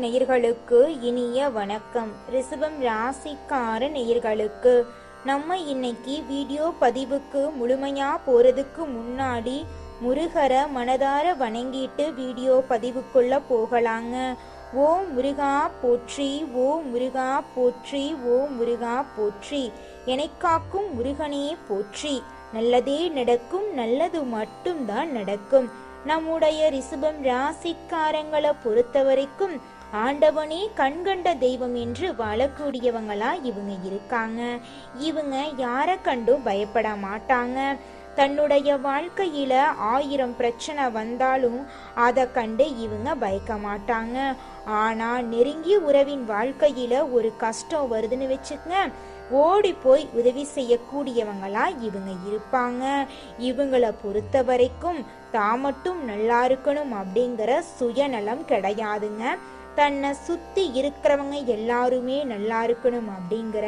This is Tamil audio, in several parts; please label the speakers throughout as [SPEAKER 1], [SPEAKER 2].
[SPEAKER 1] நேயர்களுக்கு இனிய வணக்கம். ரிஷபம் ராசிக்கார நேயர்களுக்கு நம்ம இன்னைக்கு வீடியோ பதிவுக்கு முழுமையா போறதுக்கு முன்னாடி முருகரை மனதார வணங்கிட்டு வீடியோ பதிவுக்குள்ள போகலாங்க. ஓ முருகா போற்றி, ஓ முருகா போற்றி, ஓ முருகா போற்றி, என்னை காக்கும் முருகனே போற்றி. நல்லதே நடக்கும், நல்லது மட்டும்தான் நடக்கும். நம்முடைய ரிஷபம் ராசிக்காரங்களை பொறுத்த வரைக்கும் ஆண்டவனே கண்கண்ட தெய்வம் என்று வாழக்கூடியவங்களா இவங்க இருக்காங்க. இவங்க யாரை கண்டும் பயப்பட மாட்டாங்க. தன்னுடைய வாழ்க்கையில 1000 பிரச்சனை வந்தாலும் அதை கண்டு இவங்க பயக்க மாட்டாங்க. ஆனா நெருங்கிய உறவின் வாழ்க்கையில ஒரு கஷ்டம் வருதுன்னு வச்சுக்கங்க, ஓடி போய் உதவி செய்யக்கூடியவங்களா இவங்க இருப்பாங்க. இவங்களை பொறுத்த வரைக்கும் தான் மட்டும் நல்லா இருக்கணும் அப்படிங்கிற சுயநலம் கிடையாதுங்க. தன்னை சுத்தி இருக்கிறவங்க எல்லாருமே நல்லா இருக்கணும் அப்படிங்கிற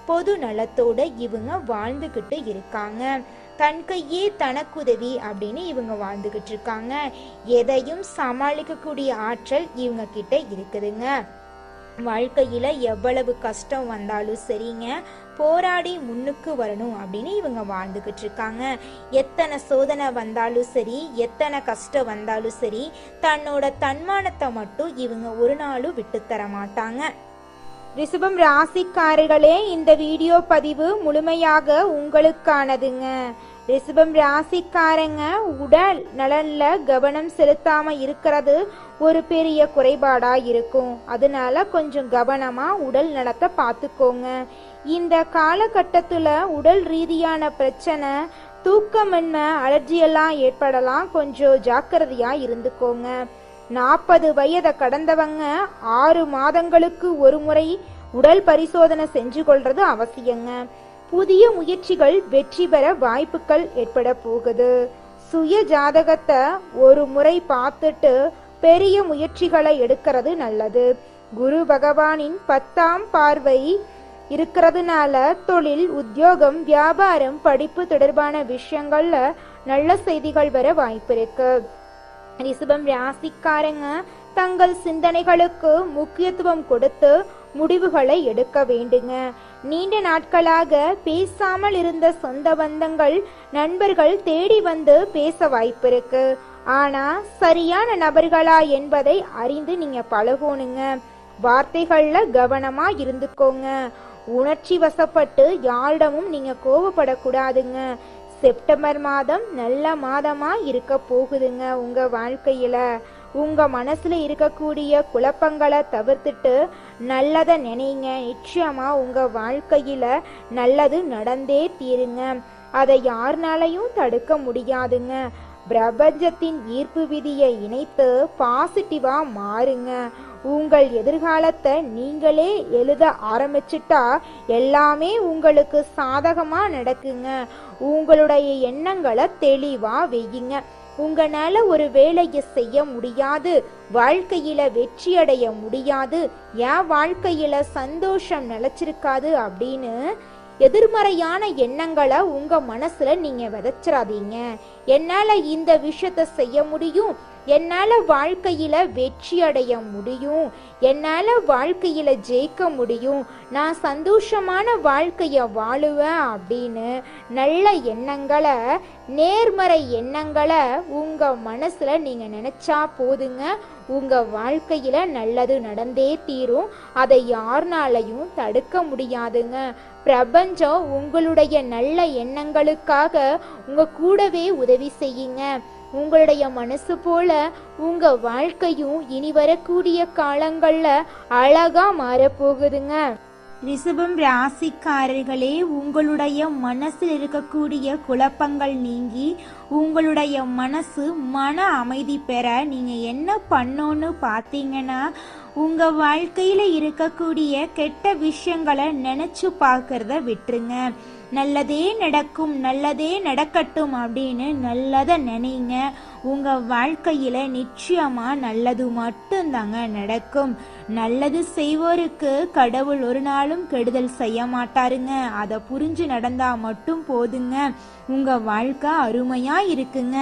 [SPEAKER 1] பொது நலத்தோட இவங்க வாழ்ந்துகிட்டு இருக்காங்க. தன் கையே தனக்குதவி அப்படின்னு இவங்க வாழ்ந்துகிட்டு இருக்காங்க. எதையும் சமாளிக்கக்கூடிய ஆற்றல் இவங்க கிட்ட இருக்குதுங்க. வாழ்க்கையில எவ்வளவு கஷ்டம் வந்தாலும் சரிங்க, போராடி முன்னுக்கு வரணும் அப்படின்னு இவங்க வாழ்ந்துகிட்டு இருக்காங்க. எத்தனை சோதனை வந்தாலும் சரி, எத்தனை கஷ்டம் வந்தாலும் சரி, தன்னோட தன்மானத்தை மட்டும் இவங்க ஒரு நாளும் விட்டு தர மாட்டாங்க. ரிஷபம் ராசிக்காரர்களே, இந்த வீடியோ பதிவு முழுமையாக உங்களுக்கானதுங்க. ரிஷபம் ராசிக்காரங்க உடல் நலன்ல கவனம் செலுத்தாம இருக்கிறது ஒரு பெரிய குறைபாடா இருக்கும். அதனால கொஞ்சம் கவனமா உடல் நலத்தை பார்த்துக்கோங்க. இந்த காலகட்டத்துல உடல் ரீதியான பிரச்சனை, தூக்கமின்மை, அலர்ஜியெல்லாம் ஏற்படலாம். கொஞ்சம் ஜாக்கிரதையா இருந்துக்கோங்க. 40 வயதை கடந்தவங்க 6 மாதங்களுக்கு ஒரு முறை உடல் பரிசோதனை செஞ்சு கொள்றது அவசியங்க. புதிய முயற்சிகள் வெற்றி பெற வாய்ப்புகள் ஏற்பட போகுது. சுய ஜாதகத்தை ஒரு முறை பார்த்துட்டு பெரிய முயற்சிகளை எடுக்கிறது நல்லது. குரு பகவானின் 10ஆம் பார்வை இருக்கிறதுனால தொழில், உத்தியோகம், வியாபாரம், படிப்பு தொடர்பான விஷயங்கள்ல நல்ல செய்திகள் வர வாய்ப்பு இருக்கு. ரிஷபம் ராசிக்காரங்க தங்கள் சிந்தனைகளுக்கு முக்கியத்துவம் கொடுத்து முடிவுகளை எடுக்க வேண்டுங்க. நீண்ட நாட்களாக பேசாமல் இருந்த சொந்த பந்தங்கள், நண்பர்கள் தேடி வந்து பேச வாய்ப்பு இருக்கு. ஆனா சரியான நபர்களா என்பதை அறிந்து நீங்க பழகணுங்க. வார்த்தைகள்ல கவனமா இருந்துக்கோங்க. உணர்ச்சி வசப்பட்டு யாரிடமும் நீங்க கோவப்படக்கூடாதுங்க. செப்டம்பர் மாதம் நல்ல மாதமா இருக்க போகுதுங்க. உங்க வாழ்க்கையில உங்க மனசுல இருக்கக்கூடிய குழப்பங்களை தவிர்த்துட்டு நல்லதை நினைங்க. நிச்சயமா உங்க வாழ்க்கையில நல்லது நடந்தே தீருங்க. அதை யாருனாலையும் தடுக்க முடியாதுங்க. பிரபஞ்சத்தின் ஈர்ப்பு விதியை இணைத்து பாசிட்டிவா மாறுங்க. உங்கள் எதிர்காலத்தை நீங்களே எழுத ஆரம்பிச்சுட்டா எல்லாமே உங்களுக்கு சாதகமா நடக்குங்க. உங்களுடைய எண்ணங்களை தெளிவா வையுங்க. உங்களால ஒரு வேலையை செய்ய முடியாது, வாழ்க்கையில வெற்றி அடைய முடியாது, என் வாழ்க்கையில சந்தோஷம் நிலைச்சிருக்காது அப்படின்னு எதிர்மறையான எண்ணங்களை உங்க மனசுல நீங்க விதைச்சிடாதீங்க. என்னால இந்த விஷயத்த செய்ய முடியும், என்னால வாழ்க்கையில வெற்றி அடைய முடியும், என்னால வாழ்க்கையில ஜெயிக்க முடியும், நான் சந்தோஷமான வாழ்க்கைய வாழுவேன் அப்படின்னு நல்ல எண்ணங்களை, நேர்மறை எண்ணங்களை உங்க மனசுல நீங்க நினைச்சா போதுங்க. உங்க வாழ்க்கையில நல்லது நடந்தே தீரும். அதை யாருனாலையும் தடுக்க முடியாதுங்க. பிரபஞ்சம் உங்களுடைய நல்ல எண்ணங்களுக்காக உங்க கூடவே உதவி செய்யுங்க. உங்களுடைய மனசு போல உங்க வாழ்க்கையும் இனி வரக்கூடிய காலங்கள்ல அழகா மாறப்போகுதுங்க. ரிஷபம் ராசிக்காரர்களே, உங்களுடைய மனசில் இருக்கக்கூடிய குழப்பங்கள் நீங்கி உங்களுடைய மனசு மன அமைதி பெற நீங்க என்ன பண்ணணும்னு பார்த்தீங்கன்னா, உங்க வாழ்க்கையில இருக்கக்கூடிய கெட்ட விஷயங்களை நினைச்சு பார்க்கறத விட்டுருங்க. நல்லதே நடக்கும், நல்லதே நடக்கட்டும் அப்படின்னு நல்லதை நினைங்க. உங்க வாழ்க்கையில நிச்சயமா நல்லது மட்டும்தாங்க நடக்கும். நல்லது செய்வோருக்கு கடவுள் ஒரு நாளும் கெடுதல் செய்ய மாட்டாருங்க. அதை புரிஞ்சு நடந்தா மட்டும் போதுங்க. உங்க வாழ்க்கை அருமையா இருக்குங்க.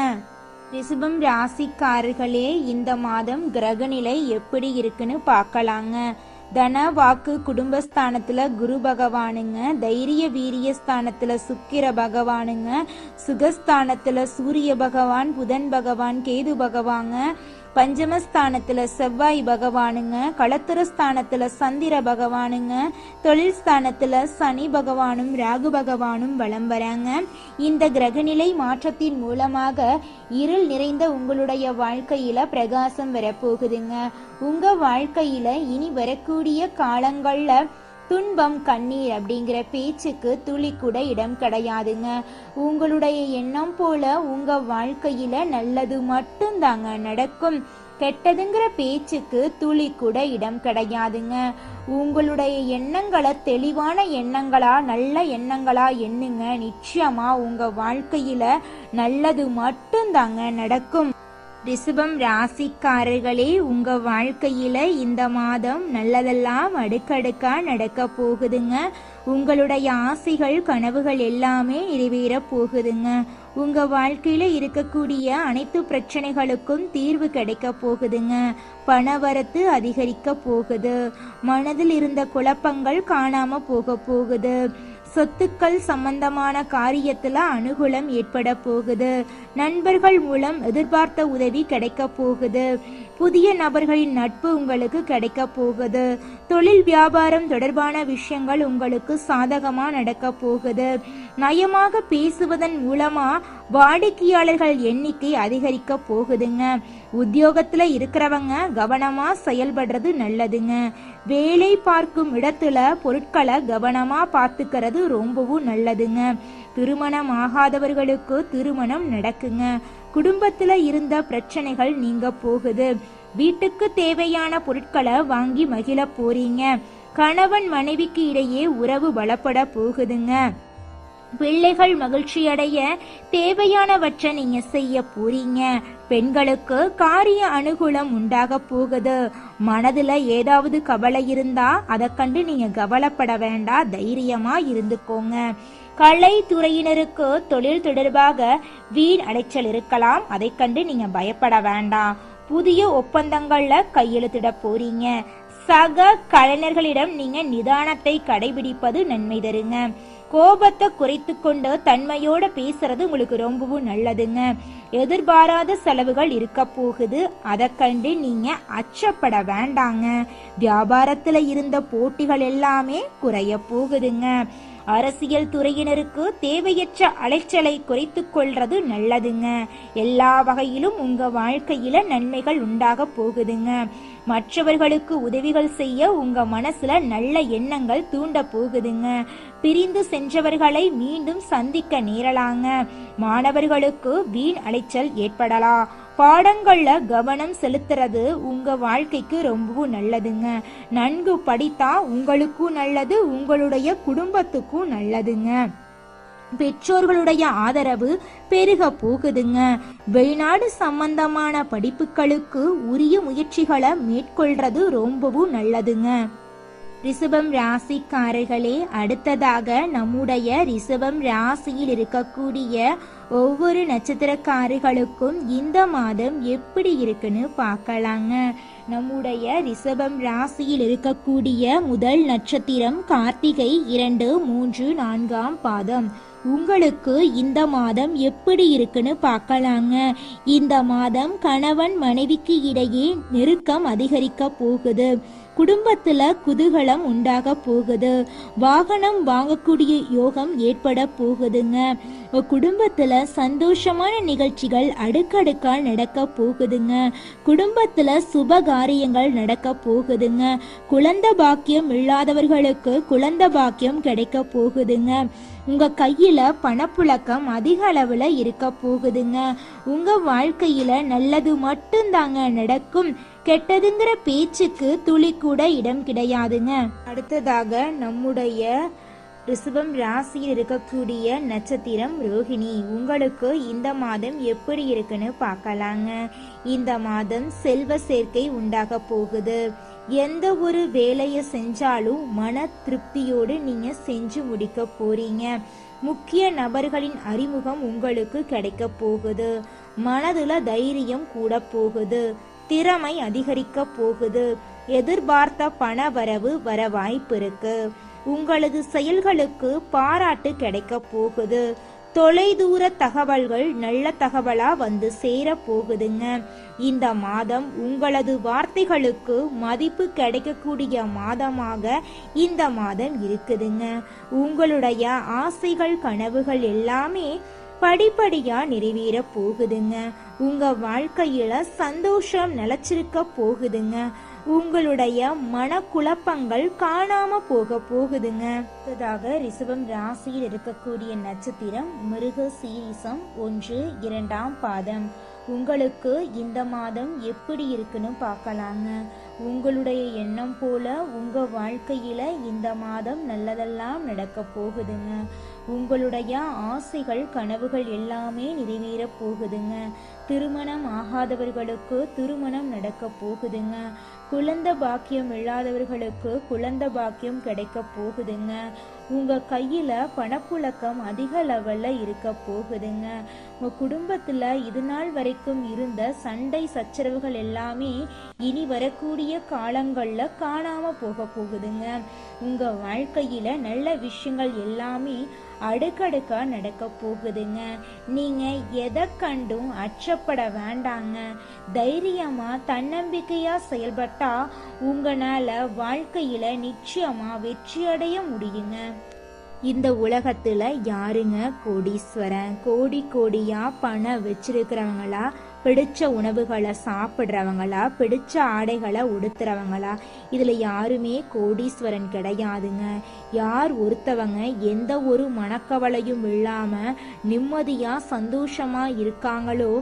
[SPEAKER 1] ரிஷபம் ராசிக்காரர்களே, இந்த மாதம் கிரகநிலை எப்படி இருக்குன்னு பார்க்கலாங்க. தன வாக்கு குடும்பஸ்தானத்துல குரு பகவானுங்க, தைரிய வீரிய ஸ்தானத்துல சுக்கிர பகவானுங்க, சுகஸ்தானத்துல சூரிய பகவான், புதன் பகவான், கேது பகவாங்க, பஞ்சமஸ்தானத்துல செவ்வாய் பகவானுங்க, களத்திரஸ்தானத்துல சந்திர பகவானுங்க, தொழில் ஸ்தானத்துல சனி பகவானும் ராகு பகவானும் வலம் வராங்க. இந்த கிரகநிலை மாற்றத்தின் மூலமாக இருள் நிறைந்த உங்களுடைய வாழ்க்கையில பிரகாசம் வரப்போகுதுங்க. உங்க வாழ்க்கையில இனி வரக்கூடிய காலங்கள்ல துன்பம் கண்ணீர் அப்படிங்கிற பேச்சுக்கு துளி கூட இடம் கிடையாதுங்க. உங்களுடைய எண்ணம் போல உங்க வாழ்க்கையில நல்லது மட்டும்தாங்க நடக்கும். கெட்டதுங்கிற பேச்சுக்கு துளி கூட இடம் கிடையாதுங்க. உங்களுடைய எண்ணங்களை தெளிவான எண்ணங்களா, நல்ல எண்ணங்களா எண்ணுங்க. நிச்சயமா உங்க வாழ்க்கையில நல்லது மட்டும்தாங்க நடக்கும். ரிஷபம் ராசிக்காரர்களே, உங்க வாழ்க்கையில இந்த மாதம் நல்லதெல்லாம் அடுக்கடுக்கா நடக்க போகுதுங்க. உங்களுடைய ஆசைகள் கனவுகள் எல்லாமே நிறைவேற போகுதுங்க. உங்க வாழ்க்கையில இருக்கக்கூடிய அனைத்து பிரச்சனைகளுக்கும் தீர்வு கிடைக்க போகுதுங்க. பணவரத்து அதிகரிக்க போகுது. மனதில் இருந்த குழப்பங்கள் காணாம போகுது. சொத்துக்கள் சம்பந்தமான காரியத்துல அனுகூலம் ஏற்பட போகுது. நண்பர்கள் மூலம் எதிர்பார்த்த உதவி கிடைக்க போகுது. புதிய நபர்களின் நட்பு உங்களுக்கு கிடைக்க போகுது. தொழில் வியாபாரம் தொடர்பான விஷயங்கள் உங்களுக்கு சாதகமா நடக்க போகுது. நயமாக பேசுவதன் மூலமா வாடிக்கையாளர்கள் எண்ணிக்கை அதிகரிக்க போகுதுங்க. உத்தியோகத்துல இருக்கிறவங்க கவனமா செயல்படுறது நல்லதுங்க. வேலை பார்க்கும் இடத்துல பொருட்களை கவனமா பார்த்துக்கிறது ரொம்பவும் நல்லதுங்க. திருமணம் ஆகாதவர்களுக்கு திருமணம் நடக்குங்க. குடும்பத்துல இருந்த பிரச்சனைகள் நீங்க போகுது. வீட்டுக்கு தேவையான பொருட்களை வாங்கி மகிழ போறீங்க. கணவன் மனைவிக்கு இடையே உறவு பலப்பட போகுதுங்க. பிள்ளைகள் மகிழ்ச்சி அடைய தேவையானவற்றை நீங்க செய்ய போறீங்க. பெண்களுக்கு காரிய அனுகூலம் உண்டாக போகுது. மனதுல ஏதாவது கவலை இருந்தா அதை கண்டு நீங்க கவலைப்பட வேண்டாம், தைரியமா இருந்துக்கோங்க. கலை துறையினருக்கு தொழில் தொடர்பாக வீண் அலைச்சல் இருக்கலாம், அதை கண்டு நீங்க பயப்பட வேண்டாம். புதிய ஒப்பந்தங்கள்ல கையெழுத்திட போறீங்க. சக கலைஞர்களிடம் நீங்க நிதானத்தை கடைபிடிப்பது நன்மை தருங்க. கோபத்தை குறைத்து கொண்டு தன்மையோட பேசுறது உங்களுக்கு ரொம்பவும் நல்லதுங்க. எதிர்பாராத செலவுகள் இருக்க போகுது, அதை கண்டு நீங்க அச்சப்பட வேண்டாங்க. வியாபாரத்துல இருந்த போட்டிகள் எல்லாமே குறைய போகுதுங்க. அரசியல் துறையினருக்கு தேவையற்ற அலைச்சலை குறைத்து கொள்றது நல்லதுங்க. எல்லா வகையிலும் உங்க வாழ்க்கையில நன்மைகள் உண்டாக போகுதுங்க. மற்றவர்களுக்கு உதவிகள் செய்ய உங்க மனசுல நல்ல எண்ணங்கள் தூண்ட போகுதுங்க. பிரிந்து சென்றவர்களை மீண்டும் சந்திக்க நேரலாங்க. மாணவர்களுக்கு வீண் அலைச்சல் ஏற்படலாம். பாடங்கள்ல கவனம் செலுத்துறது உங்க வாழ்க்கைக்கு ரொம்பவும் நல்லதுங்க. நன்கு படித்தா உங்களுக்கும் நல்லது, உங்களுடைய குடும்பத்துக்கும் நல்லதுங்க. பெற்றோர்களுடைய ஆதரவு பெருக போகுதுங்க. வெளிநாடு சம்பந்தமான படிப்புகளுக்கு உரிய முயற்சிகளை மேற்கொள்றது ரொம்பவும் நல்லதுங்க. ரிஷபம் ராசிக்காரர்களே, அடுத்ததாக நம்முடைய ரிஷபம் ராசியில் இருக்கக்கூடிய ஒவ்வொரு நட்சத்திரக்காரர்களுக்கும் இந்த மாதம் எப்படி இருக்குன்னு பார்க்கலாங்க. நம்முடைய ரிஷபம் ராசியில் இருக்கக்கூடிய முதல் நட்சத்திரம் கார்த்திகை 2, 3, 4ஆம் பாதம். உங்களுக்கு இந்த மாதம் எப்படி இருக்குன்னு பார்க்கலாங்க. இந்த மாதம் கணவன் மனைவிக்கு இடையே நெருக்கம் அதிகரிக்க போகுது. குடும்பத்துல குதூகலம் உண்டாக போகுது. வாகனம் வாங்கக்கூடிய யோகம் ஏற்பட போகுதுங்க. குடும்பத்துல சந்தோஷமான நிகழ்ச்சிகள் அடுக்கடுக்கா நடக்க போகுதுங்க. குடும்பத்துல சுப காரியங்கள் நடக்க போகுதுங்க. குழந்தை பாக்கியம் இல்லாதவர்களுக்கு குழந்தை பாக்கியம் கிடைக்க போகுதுங்க. உங்க கையில பணப்புழக்கம் அதிக அளவுல இருக்க போகுதுங்க. உங்க வாழ்க்கையில நல்லது மட்டும்தாங்க நடக்கும். கெட்டதுங்கிற பேச்சுக்கு துளி கூட இடம் கிடையாதுங்க. அடுத்ததாக நம்முடைய ரிஷபம் ராசியில் இருக்கக்கூடிய நட்சத்திரம் ரோஹிணி. உங்களுக்கு இந்த மாதம் எப்படி இருக்குன்னு பார்க்கலாங்க. இந்த மாதம் செல்வ சேர்க்கை உண்டாக போகுது. எந்த ஒரு வேலையை செஞ்சாலும் மன திருப்தியோடு நீங்க செஞ்சு முடிக்க போறீங்க. முக்கிய நபர்களின் அறிமுகம் உங்களுக்கு கிடைக்க போகுது. மனதுல தைரியம் கூட போகுது. திறமை அதிகரிக்க போகுது. எதிர்பார்த்த பண வரவு வர வாய்ப்பு இருக்கு. உங்களது செயல்களுக்கு பாராட்டு கிடைக்க போகுது. தொலைதூர தகவல்கள் நல்ல தகவலா வந்து சேர போகுதுங்க. இந்த மாதம் உங்களது வார்த்தைகளுக்கு மதிப்பு கிடைக்கக்கூடிய மாதமாக இந்த மாதம் இருக்குதுங்க. உங்களுடைய ஆசைகள் கனவுகள் எல்லாமே படிப்படியா நிறைவேற போகுதுங்க. உங்க வாழ்க்கையில சந்தோஷம் நிலைச்சிருக்க போகுதுங்க. உங்களுடைய மனக்குழப்பங்கள் காணாம போகுதுங்க. அடுத்ததாக ரிஷபம் ராசியில் இருக்கக்கூடிய நட்சத்திரம் மிருக சீரிசம் 1, 2ஆம் பாதம். உங்களுக்கு இந்த மாதம் எப்படி இருக்குன்னு பார்க்கலாங்க. உங்களுடைய எண்ணம் போல உங்க வாழ்க்கையில இந்த மாதம் நல்லதெல்லாம் நடக்க போகுதுங்க. உங்களுடைய ஆசைகள் கனவுகள் எல்லாமே நிறைவேற போகுதுங்க. திருமணம் ஆகாதவர்களுக்கு திருமணம் நடக்க போகுதுங்க. குழந்தை பாக்கியம் இல்லாதவர்களுக்கு குழந்தை பாக்கியம் கிடைக்க போகுதுங்க. உங்க கையில பணப்புழக்கம் அதிக லெவல்ல இருக்க போகுதுங்க. உங்க குடும்பத்துல இது நாள் வரைக்கும் இருந்த சண்டை சச்சரவுகள் எல்லாமே இனி வரக்கூடிய காலங்கள்ல காணாம போகுதுங்க. உங்க வாழ்க்கையில நல்ல விஷயங்கள் எல்லாமே அடுக்கடுக்கா நடக்க போகுதுங்க. நீங்க எதை கண்டும் அச்சப்பட வேண்டாங்க. தைரியமா தன்னம்பிக்கையா செயல்பட்டா உங்களால வாழ்க்கையில நிச்சயமா வெற்றி அடைய முடியுங்க. இந்த உலகத்துல யாருங்க கோடீஸ்வரன்? கோடியா பணம் வச்சிருக்கிறவங்களா, பிடிச்ச உணவுகளை சாப்பிட்றவங்களா, பிடிச்ச ஆடைகளை உடுத்துறவங்களா? இதுல யாருமே கோடீஸ்வரன் கிடையாதுங்க. யார் ஒருத்தவங்க எந்த ஒரு மனக்கவலையும் இல்லாம நிம்மதியா சந்தோஷமா இருக்காங்களோ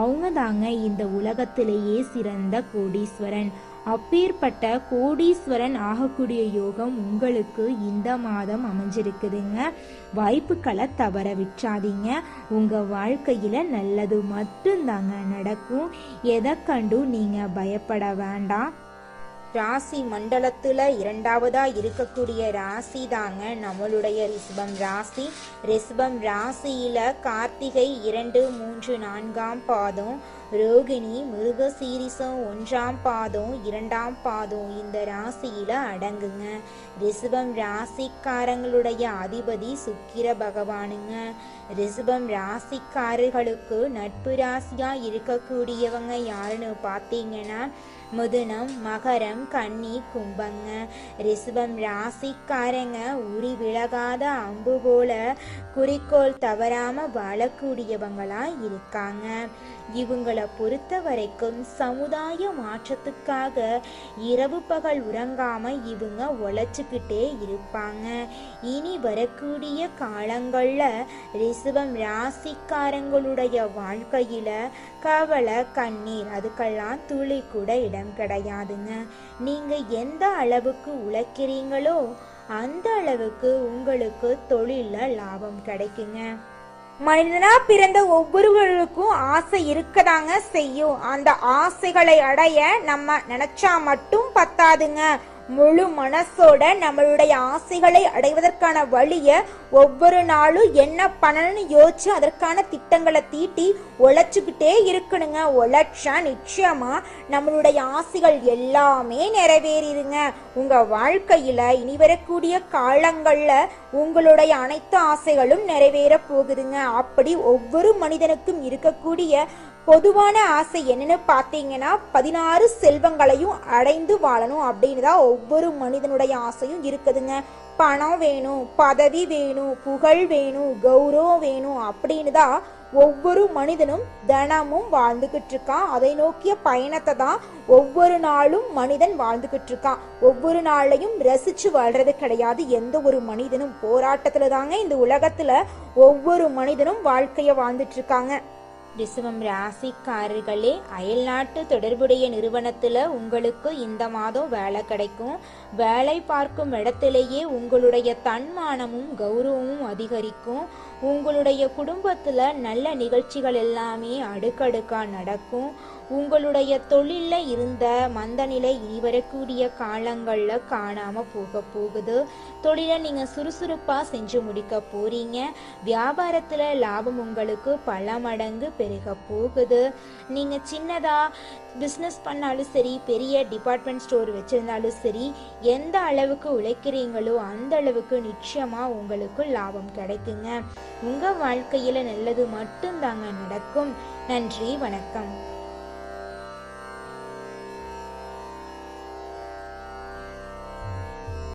[SPEAKER 1] அவங்க தாங்க இந்த உலகத்திலேயே சிறந்த கோடீஸ்வரன். அப்பேற்பட்ட கோடீஸ்வரன் ஆகக்கூடிய யோகம் உங்களுக்கு இந்த மாதம் அமைஞ்சிருக்குதுங்க. வாய்ப்புகளை தவற விட்டாதீங்க. உங்க வாழ்க்கையில நல்லது மட்டும்தாங்க நடக்கும். எதை கண்டும் நீங்க பயப்பட வேண்டாம். ராசி மண்டலத்துல 2வதா இருக்கக்கூடிய ராசி தாங்க நம்மளுடைய ரிஷபம் ராசி. ரிஷபம் ராசியில கார்த்திகை 2, 3, 4ஆம் பாதம், ரோகிணி மிருகசீரிசம் 1ஆம் பாதம் 2ஆம் பாதம் இந்த ராசியில அடங்குங்க. ரிஷபம் ராசிக்காரங்களுடைய அதிபதி சுக்கிர பகவானுங்க. ரிஷபம் ராசிக்காரர்களுக்கு நட்பு ராசியா இருக்கக்கூடியவங்க யாருன்னு பார்த்தீங்கன்னா மிதுனம், மகரம், கன்னி, கும்பங்க. ரிஷபம் ராசிக்காரங்க உரி விலகாத அம்பு போல குறிக்கோள் தவறாம வாழக்கூடியவங்களா இருக்காங்க. இவங்களை பொறுத்த வரைக்கும் சமுதாய மாற்றத்துக்காக இரவு பகல் உறங்காம இவங்க உழைச்சுக்கிட்டே இருப்பாங்க. இனி வரக்கூடிய காலங்கள்ல ரிஷபம் ராசிக்காரங்களுடைய வாழ்க்கையில கவலை கண்ணீர் அதுக்கெல்லாம் துளி கூட இடம் கிடையாதுங்க. நீங்க எந்த அளவுக்கு உழைக்கிறீங்களோ அந்த அளவுக்கு உங்களுக்கு தொழில லாபம் கிடைக்குங்க. மனிதனா பிறந்த ஒவ்வொருவருக்கும் ஆசை இருக்கதாங்க செய்யும். அந்த ஆசைகளை அடைய நம்ம நினைச்சா மட்டும் பத்தாதுங்க. முழு மனசோட நம்மளுடைய ஆசைகளை அடைவதற்கான வழிய ஒவ்வொரு நாளும் என்ன பண்ணணும்னு யோசிச்சு அதற்கான திட்டங்களை தீட்டி உழைச்சுக்கிட்டே இருக்கணுங்க. உழைச்சா நிச்சயமா நம்மளுடைய ஆசைகள் எல்லாமே நிறைவேறிடுங்க. உங்க வாழ்க்கையில இனி வரக்கூடிய காலங்கள்ல உங்களுடைய அனைத்து ஆசைகளும் நிறைவேற போகுதுங்க. அப்படி ஒவ்வொரு மனிதனுக்கும் இருக்கக்கூடிய பொதுவான ஆசை என்னன்னு பார்த்தீங்கன்னா 16 செல்வங்களையும் அடைந்து வாழணும் அப்படின்னு தான் ஒவ்வொரு மனிதனுடைய ஆசையும் இருக்குதுங்க. பணம் வேணும், பதவி வேணும், புகழ் வேணும், கௌரவம் வேணும் அப்படின்னு தான் ஒவ்வொரு மனிதனும் தினமும் வாழ்ந்துகிட்டு இருக்கான். அதை நோக்கிய பயணத்தை தான் ஒவ்வொரு நாளும் மனிதன் வாழ்ந்துகிட்டு இருக்கான். ஒவ்வொரு நாளையும் ரசிச்சு வாழ்றது கிடையாது. எந்த ஒரு மனிதனும் போராட்டத்துல தாங்க இந்த உலகத்துல ஒவ்வொரு மனிதனும் வாழ்க்கைய வாழ்ந்துட்டு இருக்காங்க. ரிஷபம் ராசிக்காரர்களே, அயல்நாட்டு தொடர்புடைய நிறுவனத்துல உங்களுக்கு இந்த மாதம் வேலை கிடைக்கும். வேலை பார்க்கும் இடத்திலேயே உங்களுடைய தன்மானமும் கௌரவமும் அதிகரிக்கும். உங்களுடைய குடும்பத்துல நல்ல நிகழ்ச்சிகள் எல்லாமே அடுக்கடுக்கா நடக்கும். உங்களுடைய தொழில்ல இருந்த மந்தநிலை இனி வரக்கூடிய காலங்கள்ல காணாம போகுது. தொழிலை நீங்க சுறுசுறுப்பா செஞ்சு முடிக்க போறீங்க. வியாபாரத்துல லாபம் உங்களுக்கு பல மடங்கு பெருக போகுது. நீங்க சின்னதா பிஸ்னஸ் பண்ணாலும் சரி, பெரிய டிபார்ட்மெண்ட் ஸ்டோர் வச்சிருந்தாலும் சரி, எந்த அளவுக்கு உழைக்கிறீங்களோ அந்த அளவுக்கு நிச்சயமா உங்களுக்கு லாபம் கிடைக்குங்க. உங்க வாழ்க்கையில நல்லது மட்டும்தாங்க நடக்கும். நன்றி, வணக்கம்.